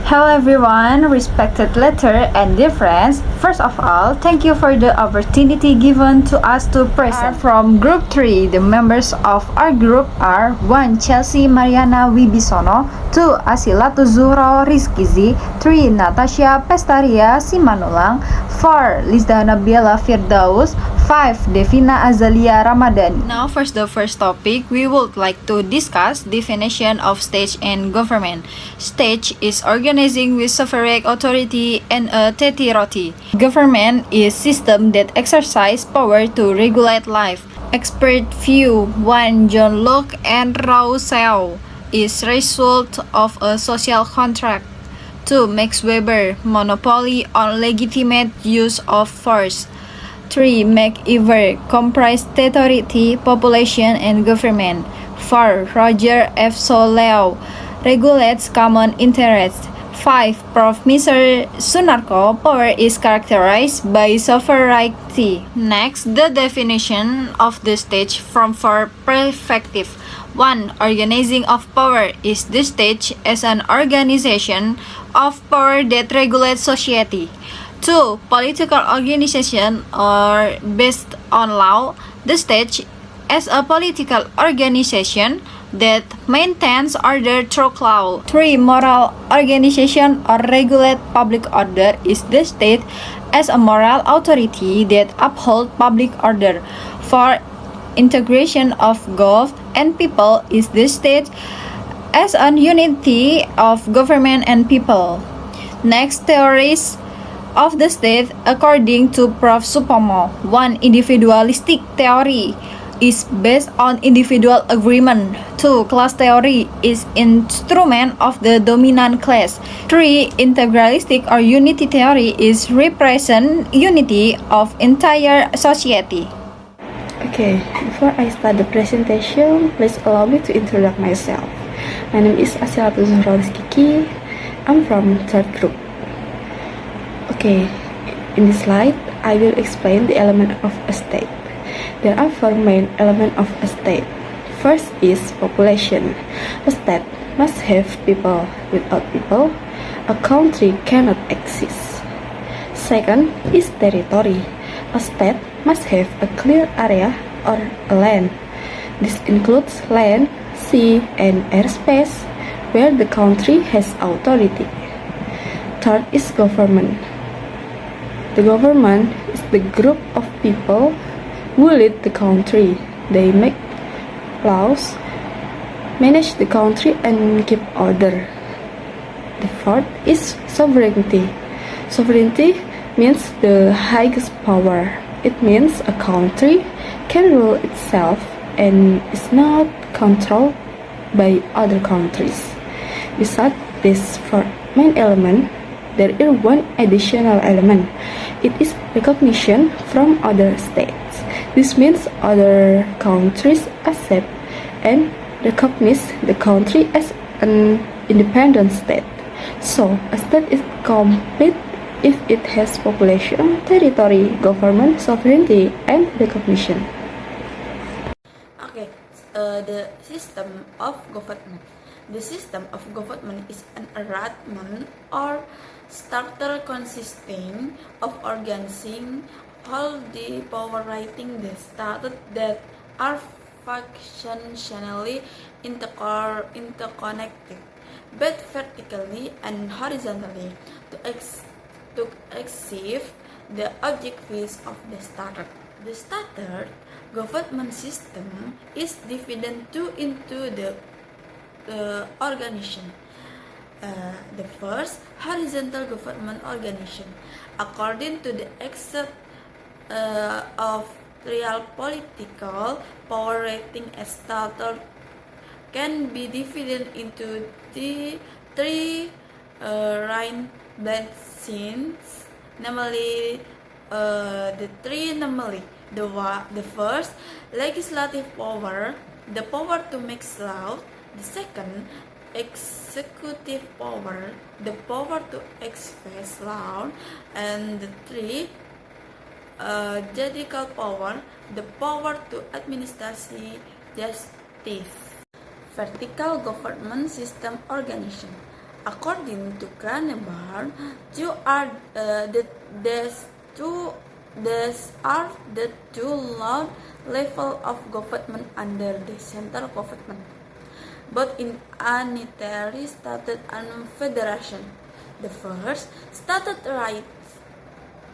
Hello everyone, respected letter and dear friends. First of all, thank you for the opportunity given to us to present. From Group 3, the members of our group are 1. Chelsea Mariana Wibisono, 2. Asilatu Zuhro Rizkizi, 3. Natasha Pestaria Simanulang, 4. Lizda Nabila Firdaus, 5. Devina Azalia Ramadhani. Now the first topic, we would like to discuss definition of state and government. State is organizing with sovereign authority and a authority. Government is system that exercise power to regulate life. Expert view 1. John Locke and Rousseau is result of a social contract. 2. Max Weber, monopoly on legitimate use of force. 3. MacIver, comprise authority, population, and government. 4. Roger F. Soleo, regulates common interests. 5. Professor Sunarko, power is characterized by sovereignty. Next, the definition of the state from 4 perspectives. 1. Organizing of power is the state as an organization of power that regulates society. 2. Political organization are based on law. The state as a political organization that maintains order through law. 3. Moral organization or regulate public order is the state as a moral authority that upholds public order. 4. Integration of God and people is the state as an unity of government and people. Next, theories of the state according to Prof. Supomo. 1. Individualistic theory is based on individual agreement. 2. Class theory is instrument of the dominant class. 3. Integralistic or unity theory is represent unity of entire society. Okay, before I start the presentation, please allow me to introduce myself. My name is Asilatu Zuhro Rizkizi. I'm from third group. Okay, in this slide, I will explain the element of a state. There are 4 main elements of a state. First is population. A state must have people. Without people, a country cannot exist. Second is territory. A state must have a clear area or a land. This includes land, sea, and airspace where the country has authority. Third is government. The government is the group of people who lead the country. They make laws, manage the country, and keep order. The fourth is sovereignty. Sovereignty means the highest power. It means a country can rule itself and is not controlled by other countries. Besides these 4 main elements, there is one additional element. It is recognition from other states. This means other countries accept and recognize the country as an independent state. So, a state is complete if it has population, territory, government, sovereignty, and recognition. Okay, the system of government. The system of government is an arrangement or structure consisting of organizing all the power writing the statutes that are functionally interconnected, both vertically and horizontally, to achieve the objectives of the statute. The statute government system is divided into the organization. The first, horizontal government organization. According to the excerpt of real political power rating, a statute can be divided into the 3 range scenes, namely the first, legislative power, the power to make law. The second, executive power, the power to express law. And the 3, judicial power, the power to administer justice. Vertical government system organization. According to Cranmer, two are the these are the two low level of government under the central government, both in unitary state and federation. The first stated rights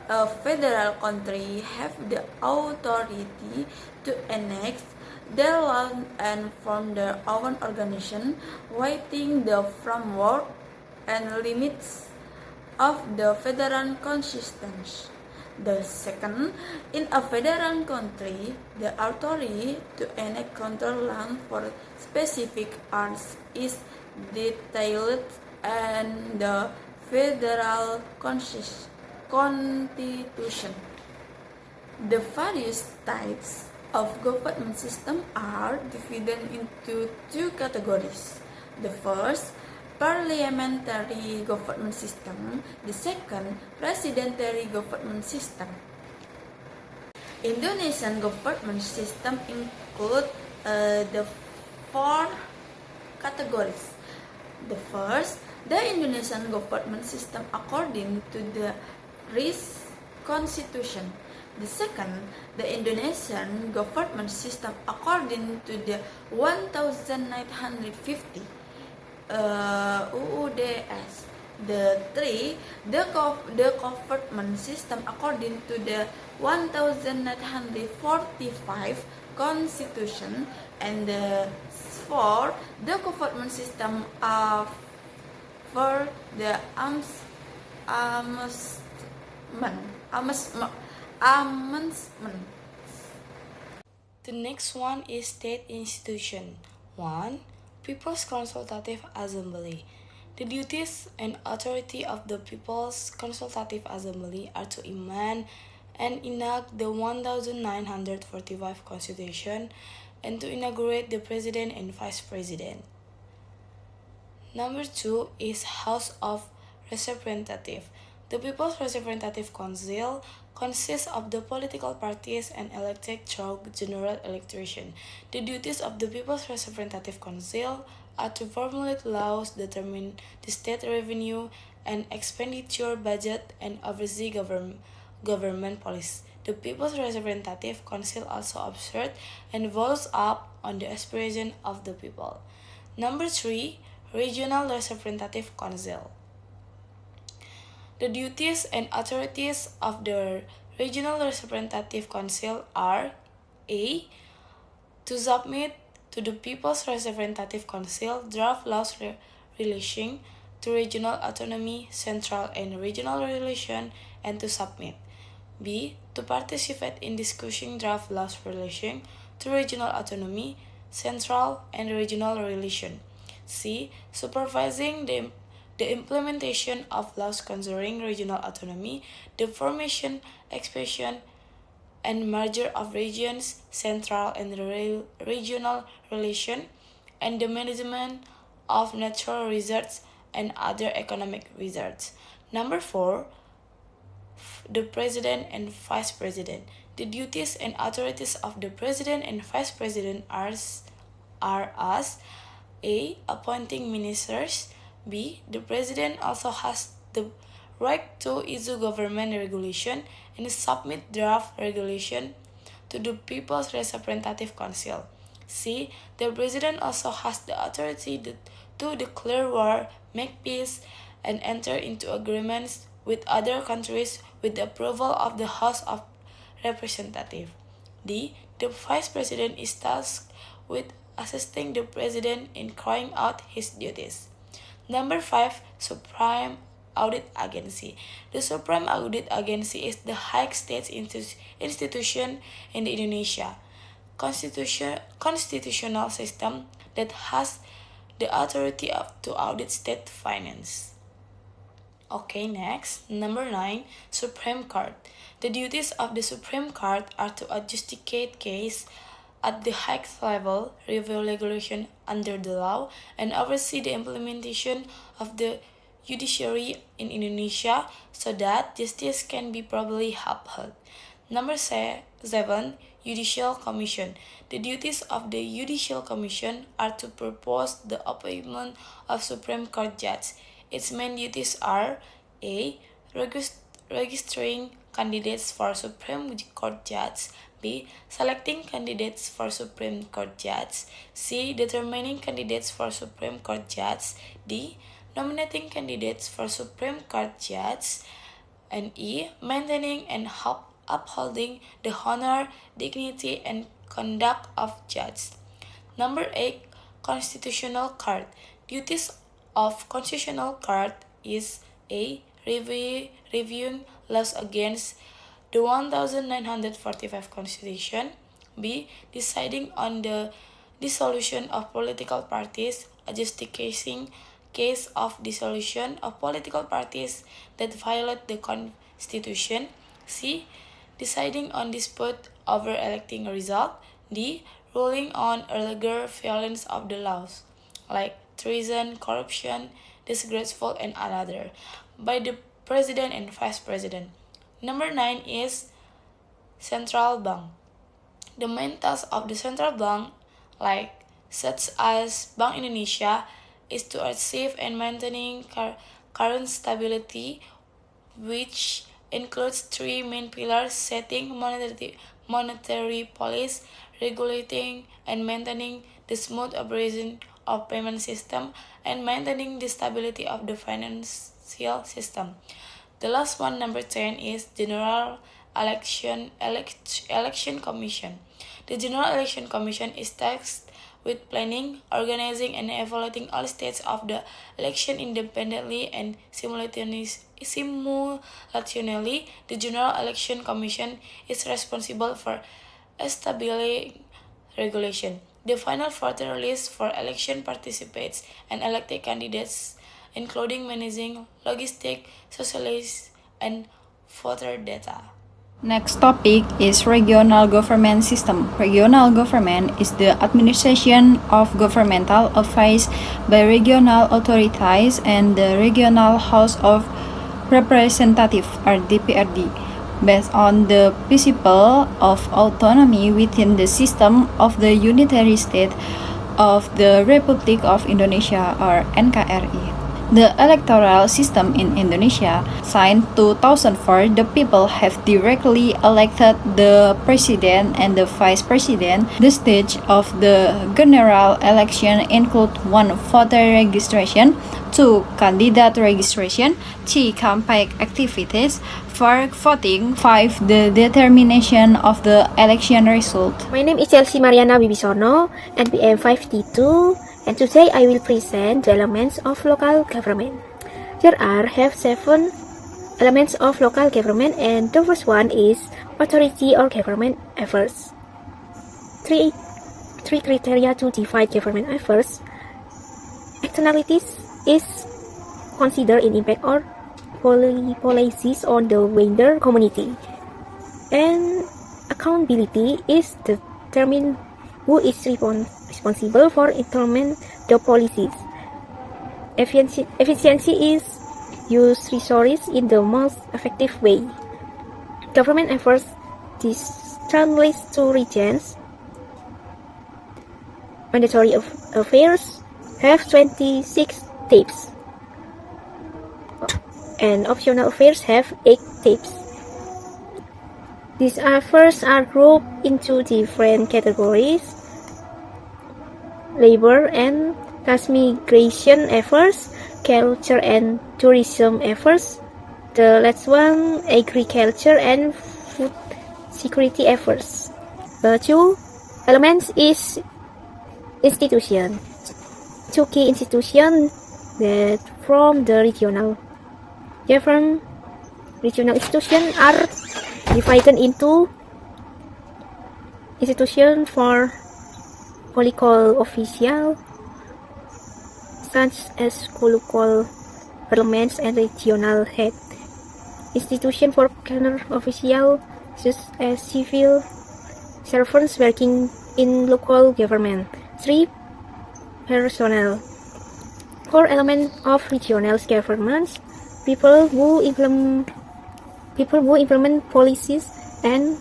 a federal country have the authority to annex their land and form their own organization within the framework and limits of the federal constitution. The second, in a federal country, the authority to annex control land for specific arts is detailed in the federal constitution. The various types of government system are divided into two categories. The first, parliamentary government system. The second, presidential government system. Indonesian government system include the four categories. The first, the Indonesian government system according to the RIS Constitution. The second, the Indonesian government system according to the 1950 UUDS. The three, the government system according to the 1945 Constitution, and the four, the government system for the amendment. The next one is state institution. 1. People's Consultative Assembly. The duties and authority of the People's Consultative Assembly are to amend and enact the 1945 Constitution and to inaugurate the President and Vice President. Number 2 is House of Representatives. The People's Representative Council consists of the political parties and elected through general election. The duties of the People's Representative Council are to formulate laws, determine the state revenue and expenditure budget, and oversee government policy. The People's Representative Council also observes and votes up on the aspiration of the people. Number 3, Regional Representative Council. The duties and authorities of the Regional Representative Council are A. To submit to the People's Representative Council draft laws relating to regional autonomy, central and regional relation, and to submit. B. To participate in discussing draft laws relating to regional autonomy, central and regional relation. C. Supervising the implementation of laws concerning regional autonomy, the formation, expansion, and merger of regions, central and regional relation, and the management of natural resources and other economic resources. Number 4, the President and Vice President. The duties and authorities of the President and Vice President are as A. Appointing ministers. B. The President also has the right to issue government regulation and submit draft regulation to the People's Representative Council. C. The President also has the authority to declare war, make peace, and enter into agreements with other countries with the approval of the House of Representatives. D. The Vice President is tasked with assisting the President in carrying out his duties. Number 5, Supreme Audit Agency. The Supreme Audit Agency is the highest state institution in the Indonesia constitutional system that has the authority to audit state finance. Okay, next, number 9, Supreme Court. The duties of the Supreme Court are to adjudicate case at the highest level, review regulation under the law, and oversee the implementation of the judiciary in Indonesia so that justice can be properly upheld. Number 7, Judicial Commission. The duties of the Judicial Commission are to propose the appointment of Supreme Court judges, Its main duties are A. Registering candidates for Supreme Court judge. B. Selecting candidates for Supreme Court judge. C. Determining candidates for Supreme Court judge. D. Nominating candidates for Supreme Court judge. And E. Maintaining and upholding the honor, dignity, and conduct of judges. Number 8. Constitutional Court. Duties of Constitutional Court is A. Reviewing laws against the 1945 Constitution. B. Deciding on the dissolution of political parties, adjudicating case of dissolution of political parties that violate the Constitution. C. Deciding on dispute over electing a result. D. Ruling on illegal violence of the laws, like treason, corruption, disgraceful, and another, by the President and Vice President. Number 9 is Central Bank. The main task of the Central Bank, such as Bank Indonesia, is to achieve and maintaining current stability, which includes three main pillars: setting monetary policy, regulating and maintaining the smooth operation of payment system, and maintaining the stability of the financial system. The last one, number 10, is General Election Commission. The General Election Commission is tasked with planning, organizing, and evaluating all stages of the election independently and simultaneously. The General Election Commission is responsible for establishing regulation. The final voter list for election participants and elected candidates, including managing logistics, socialists, and voter data. Next topic is regional government system. Regional government is the administration of governmental affairs by regional authorities and the Regional House of Representatives or DPRD, based on the principle of autonomy within the system of the unitary state of the Republic of Indonesia or NKRI. The electoral system in Indonesia, since 2004, the people have directly elected the president and the vice president. The stage of the general election include 1. Voter registration, 2. Candidate registration, 3. Campaign activities, 4. Voting, 5. The determination of the election result. My name is Chelsea Mariana Wibisono, NPM 5T2, and today I will present the elements of local government. There have 7 elements of local government, and the first one is authority or government affairs. Three criteria to divide government affairs. Externalities is considered in impact or policies on the wider community. And accountability is determined who is responsible for implement the policies. Efficiency is use resources in the most effective way. Government efforts translates to regions. Mandatory affairs have 26 steps, and optional affairs have 8 steps. These affairs are grouped into different categories: labor and transmigration affairs, culture and tourism affairs. The last one, agriculture and food security affairs. The 2 elements is institution. 2 key institutions that from the regional institutions are divided into institution for political official, such as local parliaments and regional head. Institution for counter official, such as civil servants working in local government. 3. Personnel. 4 elements of regional governments: people who implement policies and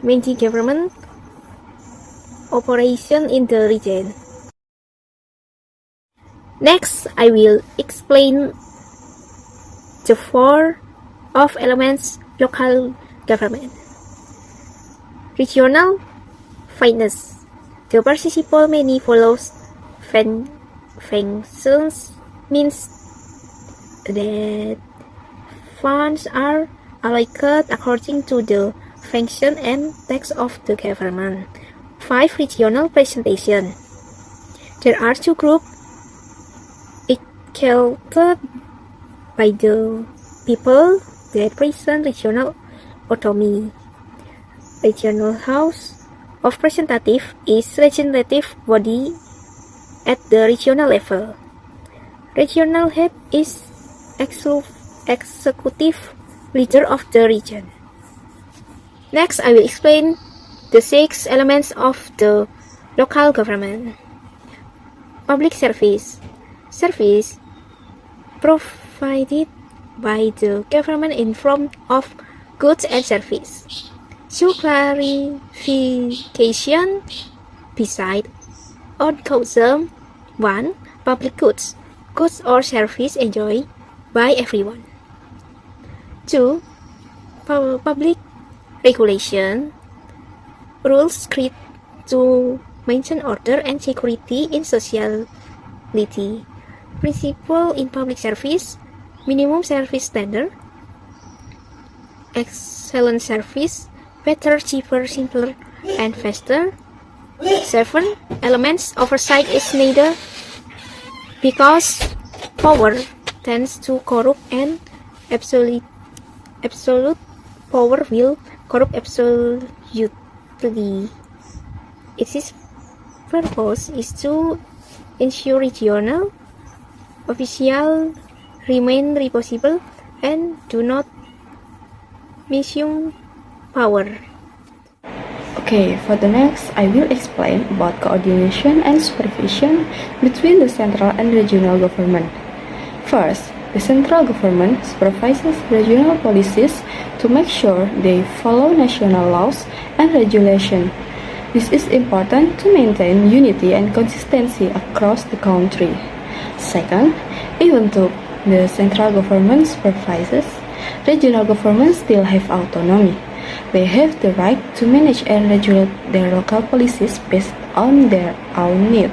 manage government operation in the region. Next, I will explain the four of elements local government. Regional finance. The participle many follows functions means that funds are allocated according to the function and task of the government. 5. Regional presentation. There are two groups elected by the people that present regional autonomy. Regional House of Representatives is legislative body at the regional level. Regional head is executive leader of the region. Next, I will explain the 6 elements of the local government. Public service. Service provided by the government in form of goods and service. To clarification, beside on consume 1. Public goods. Goods or service enjoyed by everyone. 2. Public regulation. Rules created to maintain order and security in society. Principle in public service. Minimum service standard. Excellent service. Better, cheaper, simpler, and faster. 7. Elements oversight is needed because power tends to corrupt and absolute power will corrupt absolutely. Its purpose is to ensure regional officials remain responsible and do not misuse power. Okay, for the next, I will explain about coordination and supervision between the central and regional government. First, the central government supervises regional policies to make sure they follow national laws and regulations. This is important to maintain unity and consistency across the country. Second, even though the central government supervises, regional governments still have autonomy. They have the right to manage and regulate their local policies based on their own needs.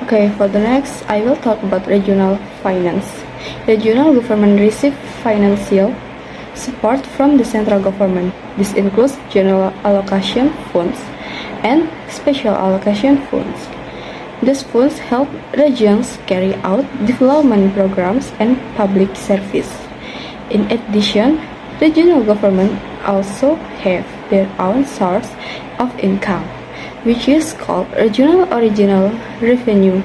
Okay, for the next, I will talk about regional finance. Regional government receive financial support from the central government. This includes general allocation funds and special allocation funds. These funds help regions carry out development programs and public service. In addition, regional government also have their own source of income, which is called regional original revenue.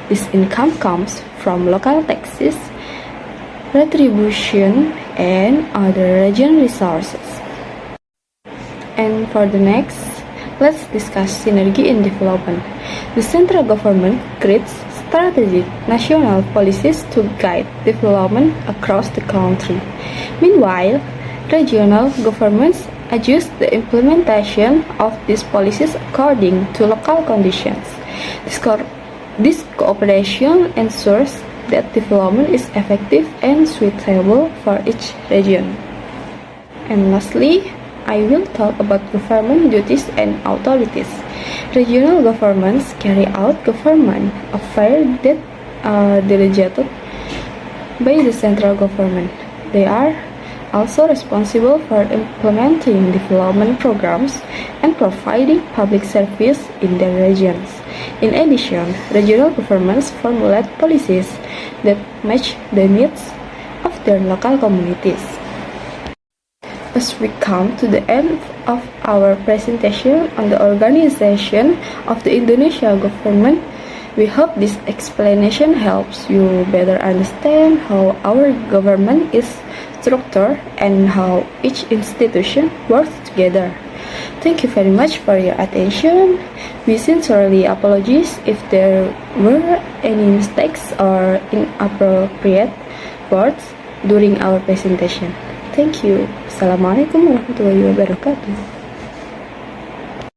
This income comes from local taxes, retribution, and other regional resources. And for the next, let's discuss synergy in development. The central government creates strategic national policies to guide development across the country. Meanwhile, regional governments adjust the implementation of these policies according to local conditions. This cooperation ensures that development is effective and suitable for each region. And lastly, I will talk about government duties and authorities. Regional governments carry out government affairs that are delegated by the central government. They are also responsible for implementing development programs and providing public service in their regions. In addition, regional governments formulate policies that match the needs of their local communities. As we come to the end of our presentation on the organization of the Indonesian government, we hope this explanation helps you better understand how our government is structured and how each institution works together. Thank you very much for your attention. We sincerely apologize if there were any mistakes or inappropriate words during our presentation. Thank you. Assalamualaikum warahmatullahi wabarakatuh.